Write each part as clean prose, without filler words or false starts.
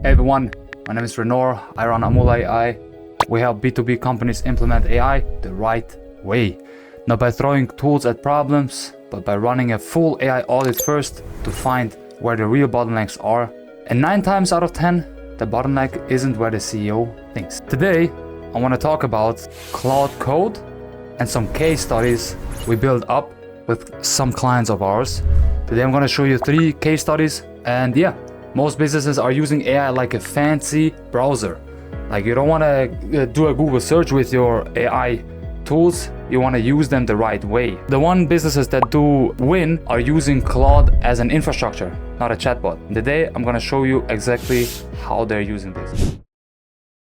Hey everyone, my name is Renor. I run Amula AI. We help B2B companies implement AI the right way. Not by throwing tools at problems, but by running a full AI audit first to find where the real bottlenecks are. And 9 times out of 10, the bottleneck isn't where the CEO thinks. Today, I want to talk about Claude Code and some case studies we built up with some clients of ours. Today I'm going to show you 3 case studies, and yeah, most businesses are using AI like a fancy browser. Like, you don't want to do a Google search with your AI tools, you want to use them the right way. The one businesses that do win are using Claude as an infrastructure, not a chatbot. Today I'm going to show you exactly how they're using this.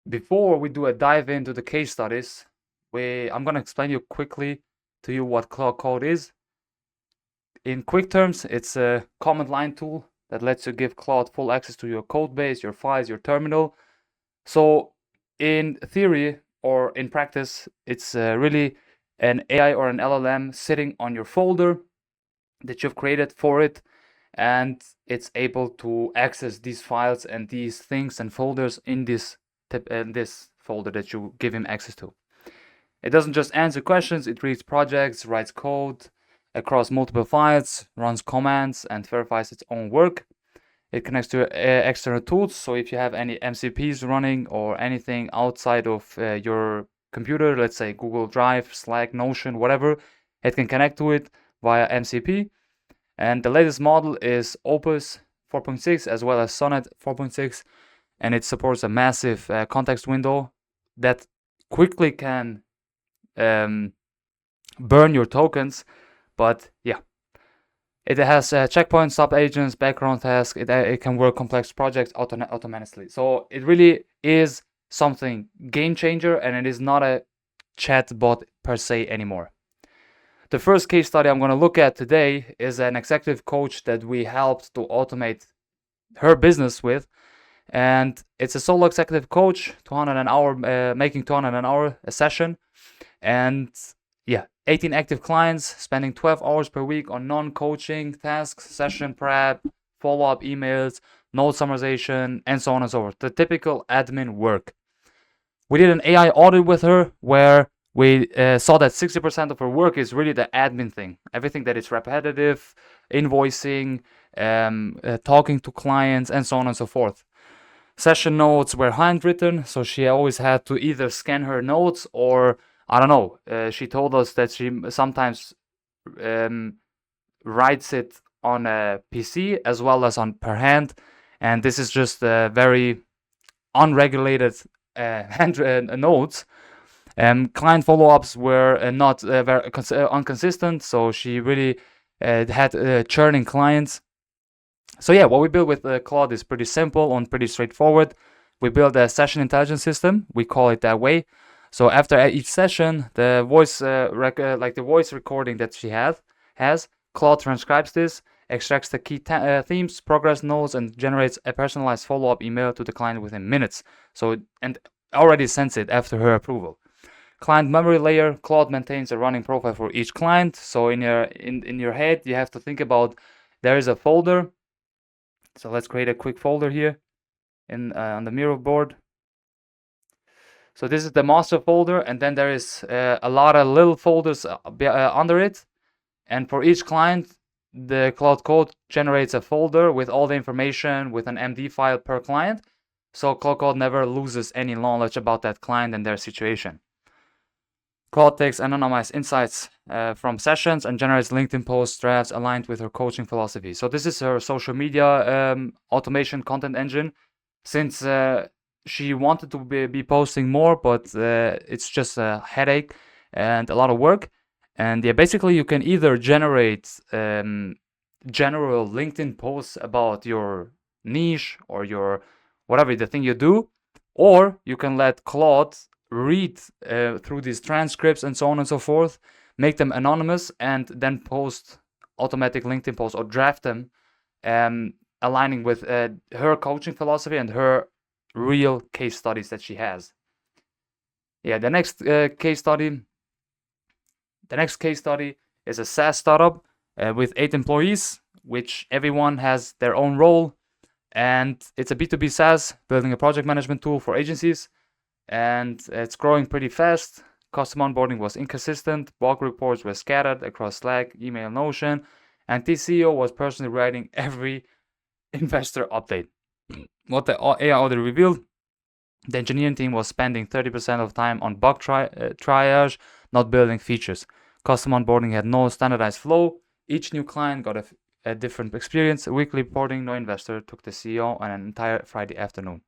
Before we do a dive into the case studies, I'm going to explain you quickly to you what Claude Code is. In quick terms, it's a command line tool that lets you give Claude full access to your code base, your files, your terminal. So in theory or in practice, it's really an AI or an LLM sitting on your folder that you've created for it, and it's able to access these files and these things and folders in this folder that you give him access to. It doesn't just answer questions, it reads projects, writes code across multiple files, runs commands, and verifies its own work. It connects to external tools, so if you have any MCPs running or anything outside of your computer, let's say Google Drive, Slack, Notion, whatever, it can connect to it via MCP. And the latest model is Opus 4.6 as well as Sonnet 4.6, and it supports a massive context window that quickly can burn your tokens. But yeah, it has checkpoints, sub-agents, background tasks. It can work complex projects automatically. So it really is something game changer, and it is not a chatbot per se anymore. The first case study I'm going to look at today is an executive coach that we helped to automate her business with. And it's a solo executive coach, 200 an hour, making 200 an hour a session. And yeah, 18 active clients, spending 12 hours per week on non-coaching tasks, session prep, follow-up emails, note summarization, and so on and so forth. The typical admin work. We did an AI audit with her where we saw that 60% of her work is really the admin thing. Everything that is repetitive, invoicing, talking to clients, and so on and so forth. Session notes were handwritten, so she always had to either scan her notes or I don't know. She told us that she sometimes writes it on a PC as well as on per hand, and this is just very unregulated hand notes. Client follow-ups were not very inconsistent, so she really had churning clients. So yeah, what we built with Claude is pretty simple and pretty straightforward. We built a session intelligence system. We call it that way. So after each session, the voice the voice recording that she has, Claude transcribes this, extracts the key themes, progress notes, and generates a personalized follow-up email to the client within minutes. And already sends it after her approval. Client memory layer, Claude maintains a running profile for each client. So in your head, you have to think about there is a folder. So let's create a quick folder here on the Miro board. So this is the master folder, and then there is a lot of little folders under it. And for each client, the Claude Code generates a folder with all the information with an MD file per client. So Claude Code never loses any knowledge about that client and their situation. Claude takes anonymized insights from sessions and generates LinkedIn posts, drafts aligned with her coaching philosophy. So this is her social media automation content engine. Since she wanted to be posting more, but it's just a headache and a lot of work. And yeah, basically you can either generate general LinkedIn posts about your niche or your whatever the thing you do, or you can let Claude read through these transcripts and so on and so forth, make them anonymous, and then post automatic LinkedIn posts or draft them, aligning with her coaching philosophy and her real case studies that she has. Yeah, the next case study is a SaaS startup with 8 employees, which everyone has their own role. and it's a B2B SaaS, building a project management tool for agencies, and it's growing pretty fast. Customer onboarding was inconsistent, bug reports were scattered across Slack, email, Notion, and the CEO was personally writing every investor update. What the AI audit revealed: the engineering team was spending 30% of time on bug triage, not building features. Customer onboarding had no standardized flow. Each new client got a different experience. Weekly reporting, no investor took the CEO on an entire Friday afternoon.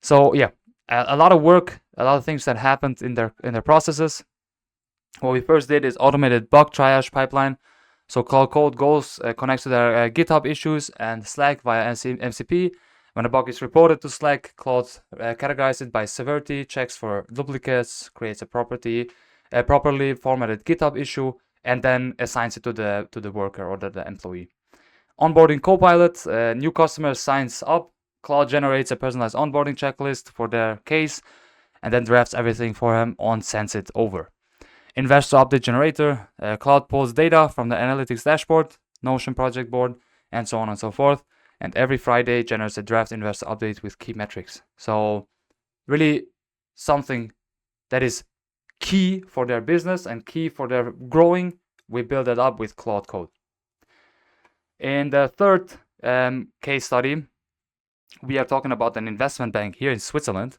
So yeah, a lot of work, a lot of things that happened in their processes. What we first did is automated bug triage pipeline. So Claude Code goes, connects to their GitHub issues and Slack via MCP. When a bug is reported to Slack, Claude categorizes it by severity, checks for duplicates, creates a properly formatted GitHub issue, and then assigns it to the worker or the employee. Onboarding Copilot, new customer signs up. Claude generates a personalized onboarding checklist for their case, and then drafts everything for him and sends it over. Investor update generator, Claude pulls data from the analytics dashboard, Notion project board, and so on and so forth. And every Friday generates a draft investor update with key metrics. So really something that is key for their business and key for their growing. We build it up with Claude Code. In the third case study, we are talking about an investment bank here in Switzerland.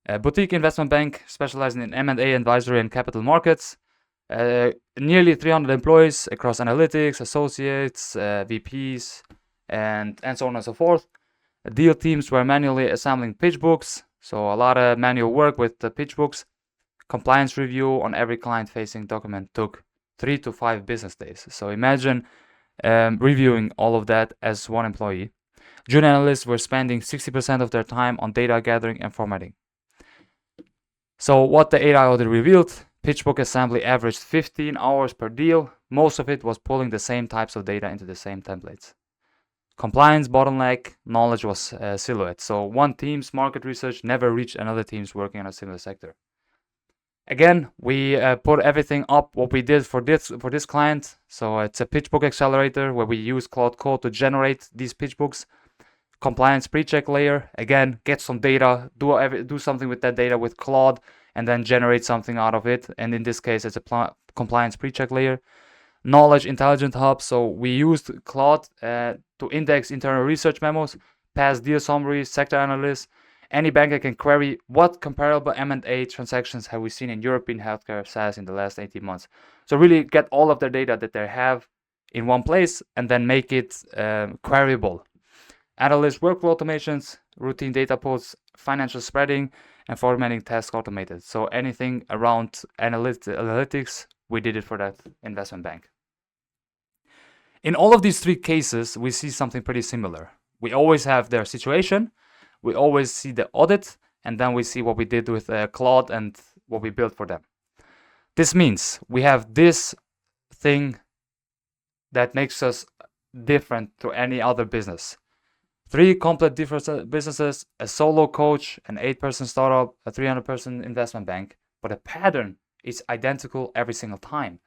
A boutique investment bank specializing in M&A advisory and capital markets. Nearly 300 employees across analytics, associates, VPs, and so on and so forth. Deal teams were manually assembling pitch books, so a lot of manual work with the pitch books. Compliance review on every client-facing document took 3 to 5 business days. So imagine reviewing all of that as one employee. Junior analysts were spending 60% of their time on data gathering and formatting. So what the AI audit revealed: pitch book assembly averaged 15 hours per deal. Most of it was pulling the same types of data into the same templates. Compliance bottleneck, knowledge was silhouette. So one team's market research never reached another team's working in a similar sector. Again, we put everything up what we did for this client. So it's a pitch book accelerator where we use Claude Code to generate these pitch books. Compliance pre-check layer, again, get some data, do something with that data with Claude, and then generate something out of it. And in this case, it's a compliance pre-check layer. Knowledge intelligent hub, so we used Claude to index internal research memos, past deal summaries, sector analysts. Any banker can query what comparable M&A transactions have we seen in European healthcare SaaS in the last 18 months. So really get all of their data that they have in one place and then make it queryable. Analyst workflow automations, routine data pulls, financial spreading, and formatting tasks automated. So anything around analytics, we did it for that investment bank. In all of these 3 cases, we see something pretty similar. We always have their situation, we always see the audit, and then we see what we did with Claude and what we built for them. This means we have this thing that makes us different to any other business. 3 complete different businesses, a solo coach, an 8-person startup, a 300-person investment bank, but the pattern is identical every single time.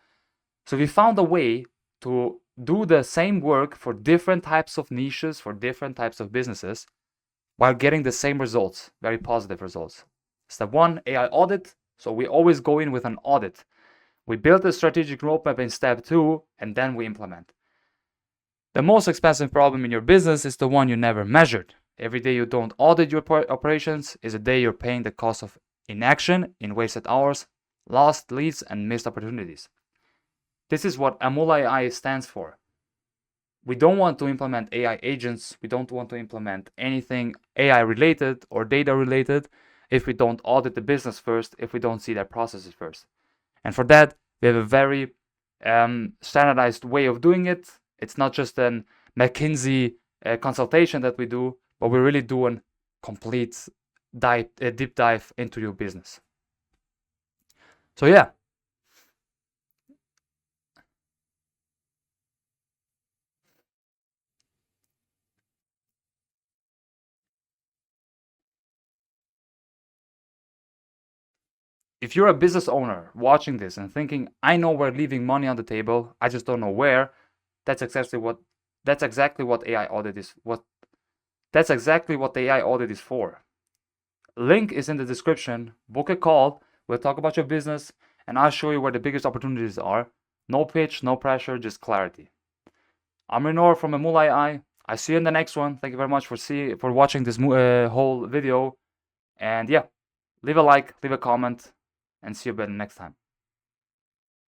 So we found a way to do the same work for different types of niches, for different types of businesses, while getting the same results, very positive results. Step 1, AI audit. So we always go in with an audit. We build a strategic roadmap in step 2, and then we implement. The most expensive problem in your business is the one you never measured. Every day you don't audit your operations is a day you're paying the cost of inaction in wasted hours, lost leads, and missed opportunities. This is what Amula AI stands for. We don't want to implement AI agents. We don't want to implement anything AI related or data related if we don't audit the business first, if we don't see their processes first. And for that, we have a very standardized way of doing it. It's not just an McKinsey consultation that we do, but we're really doing complete deep dive into your business. So yeah. If you're a business owner watching this and thinking, I know we're leaving money on the table, I just don't know where, that's exactly what AI audit is. What That's exactly what the AI audit is for. Link is in the description. Book a call. We'll talk about your business and I'll show you where the biggest opportunities are. No pitch, no pressure, just clarity. I'm Renor from Emula AI. I see you in the next one. Thank you very much for watching this whole video. And yeah, leave a like, leave a comment, and see you better next time.